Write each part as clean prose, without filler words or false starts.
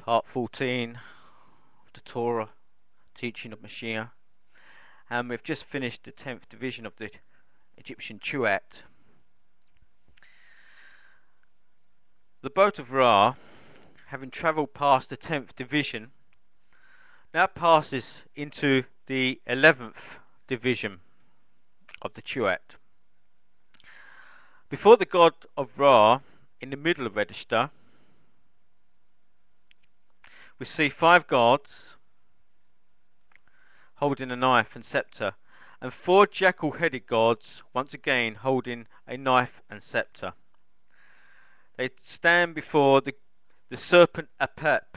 Part 14 of the Torah, teaching of Mashiach, and we've just finished the 10th division of the Egyptian Tuat. The boat of Ra, having travelled past the 10th division, now passes into the 11th division of the Tuat. Before the god of Ra, in the middle register, we see 5 gods holding a knife and sceptre, and 4 jackal-headed gods once again holding a knife and sceptre. They stand before the serpent APEP,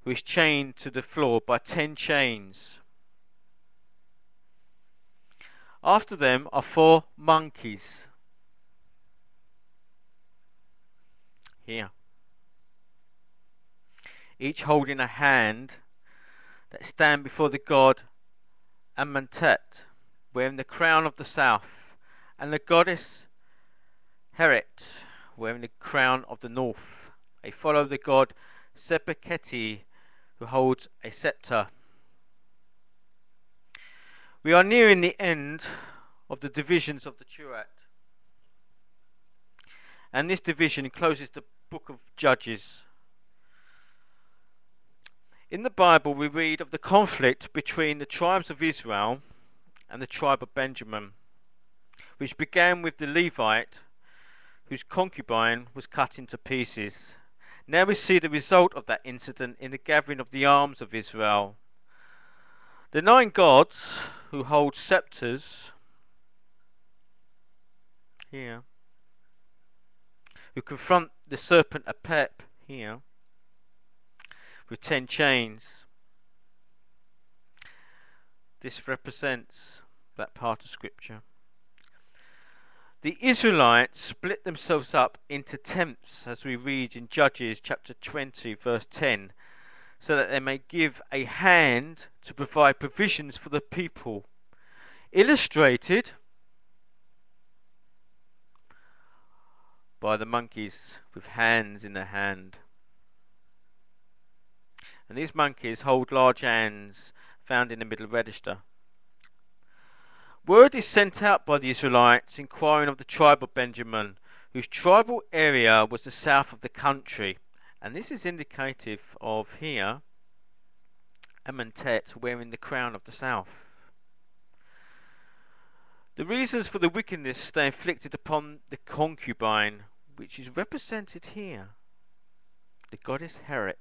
who is chained to the floor by 10 chains. After them are 4 monkeys here, each holding a hand, that stand before the god AMENTI, wearing the crown of the south, and the goddess HEKA, wearing the crown of the north. They follow the god SHETAT-BESU, who holds a sceptre. We are nearing the end of the divisions of the Tuat, and this division closes the book of Judges. In the Bible, we read of the conflict between the tribes of Israel and the tribe of Benjamin, which began with the Levite, whose concubine was cut into pieces. Now we see the result of that incident in the gathering of the arms of Israel. The 9 gods who hold scepters here, who confront the serpent APEP here, with 10 chains. This represents that part of scripture. The Israelites split themselves up into tenths, as we read in Judges chapter 20 verse 10, so that they may give a hand to provide provisions for the people, illustrated by the monkeys with hands in their hand. And these monkeys hold large hands found in the middle register. Word is sent out by the Israelites inquiring of the tribe of Benjamin, whose tribal area was the south of the country. And this is indicative of here AMENTI wearing the crown of the south. The reasons for the wickedness they inflicted upon the concubine, which is represented here, the goddess HEKA.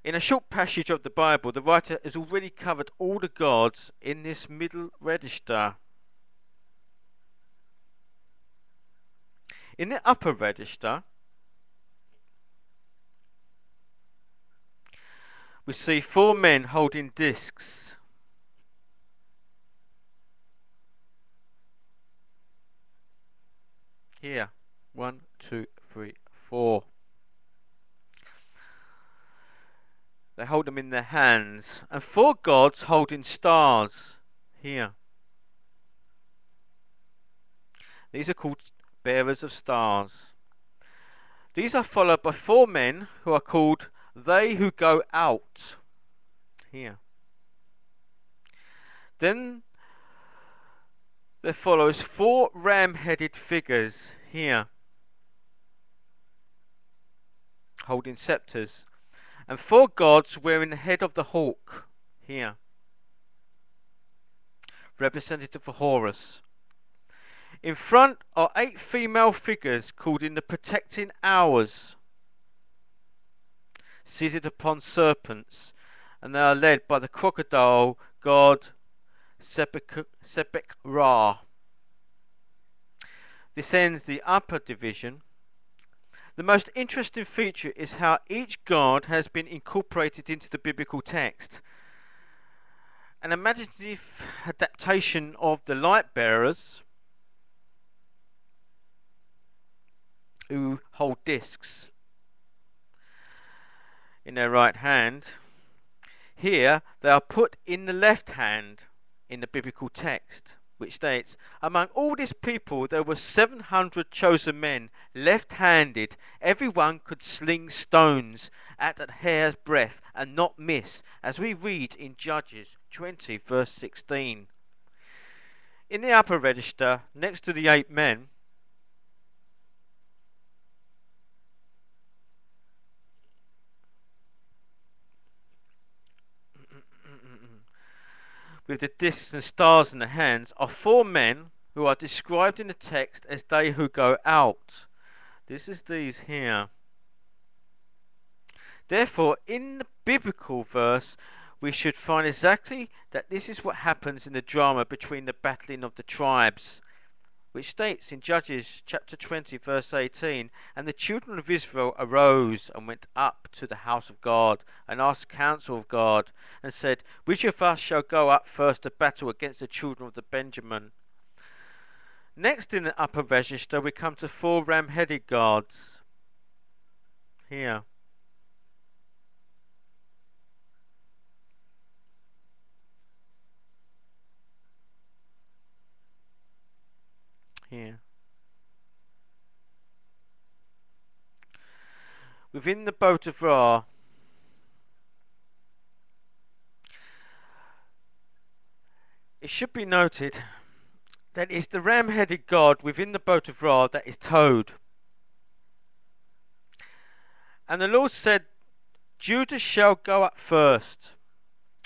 In a short passage of the Bible, the writer has already covered all the gods in this middle register. In the upper register, we see 4 men holding discs. Here, 1, 2, 3, 4. They hold them in their hands, and 4 gods holding stars here. These are called bearers of stars. These are followed by 4 men who are called they who go out here. Then there follows 4 ram-headed figures here, holding scepters, and 4 gods wearing the head of the hawk here, representative of Horus. In front are 8 female figures called in the protecting hours, seated upon serpents, and they are led by the crocodile god Ra. This ends the upper division. The most interesting feature is how each god has been incorporated into the biblical text. An imaginative adaptation of the light bearers, who hold discs in their right hand. Here they are put in the left hand in the biblical text. which states, among all this people there were 700 chosen men, left-handed. Everyone could sling stones at a hair's breadth and not miss, as we read in Judges 20 verse 16. In the upper register, next to the 8 men, with the discs and stars in the hands, are 4 men who are described in the text as they who go out. This is these here. Therefore, in the biblical verse, we should find exactly that this is what happens in the drama between the battling of the tribes, which states in Judges chapter 20 verse 18, and the children of Israel arose and went up to the house of God and asked counsel of God and said, which of us shall go up first to battle against the children of the Benjamin? Next in the upper register we come to 4 ram-headed gods. Here. Here. Within the boat of Ra, it should be noted that it's the ram-headed god within the boat of Ra that is towed. And the Lord said, Judah shall go up first,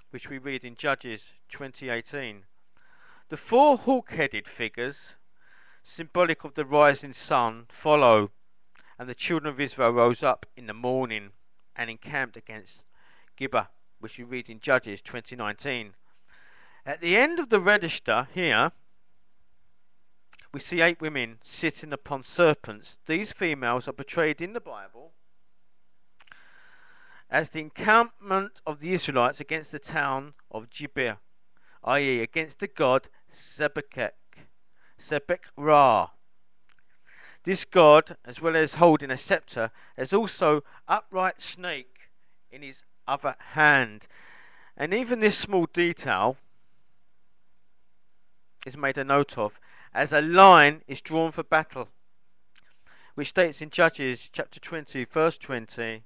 which we read in Judges 20:18. The 4 hawk-headed figures, symbolic of the rising sun, follow, and the children of Israel rose up in the morning and encamped against Gibeah, which we read in Judges 20:19. At the end of the register here, we see 8 women sitting upon serpents. These females are portrayed in the Bible as the encampment of the Israelites against the town of Gibeah, i.e. against the god Sepek-Ra. This god, as well as holding a sceptre, has also upright snake in his other hand. And even this small detail is made a note of, as a line is drawn for battle, which states in Judges chapter 20 verse 20,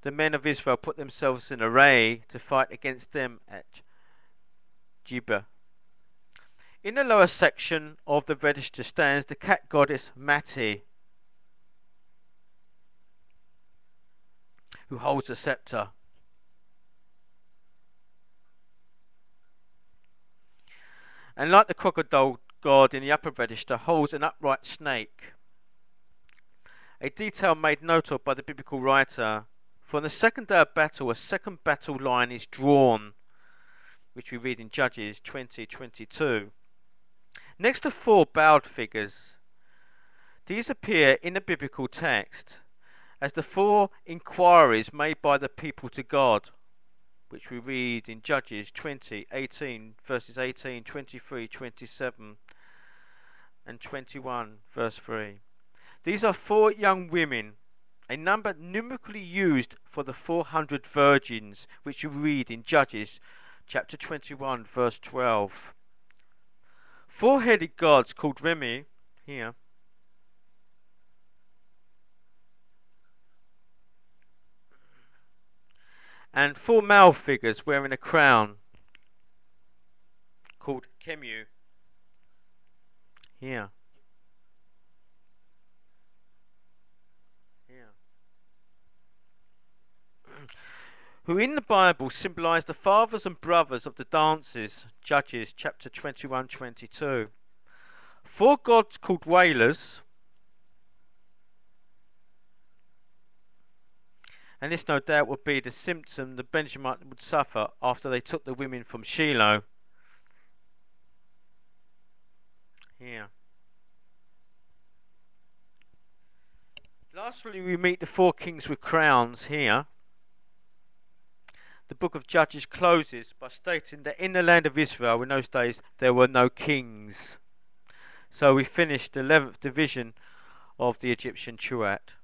the men of Israel put themselves in array to fight against them at Gibeah. In the lower section of the register stands the cat goddess Mati, who holds a sceptre. And like the crocodile god in the upper register, holds an upright snake. A detail made note of by the biblical writer. For on the second day of battle, a second battle line is drawn, which we read in Judges 20:22. Next to 4 bowed figures, these appear in the biblical text as the 4 inquiries made by the people to God, which we read in Judges 20:18 verses 18, 23, 27 and 21 verse 3. These are 4 young women, a number numerically used for the 400 virgins, which you read in Judges chapter 21 verse 12. 4-headed gods called Remi here and 4 male figures wearing a crown called Kemu here. Who in the Bible symbolize the fathers and brothers of the dances, Judges chapter 21-22. 4 gods called wailers, and this no doubt would be the symptom the Benjamite would suffer after they took the women from Shiloh. Here. Lastly, we meet the 4 kings with crowns here. The book of Judges closes by stating that in the land of Israel in those days there were no kings. So we finished the 11th division of the Egyptian Tuat.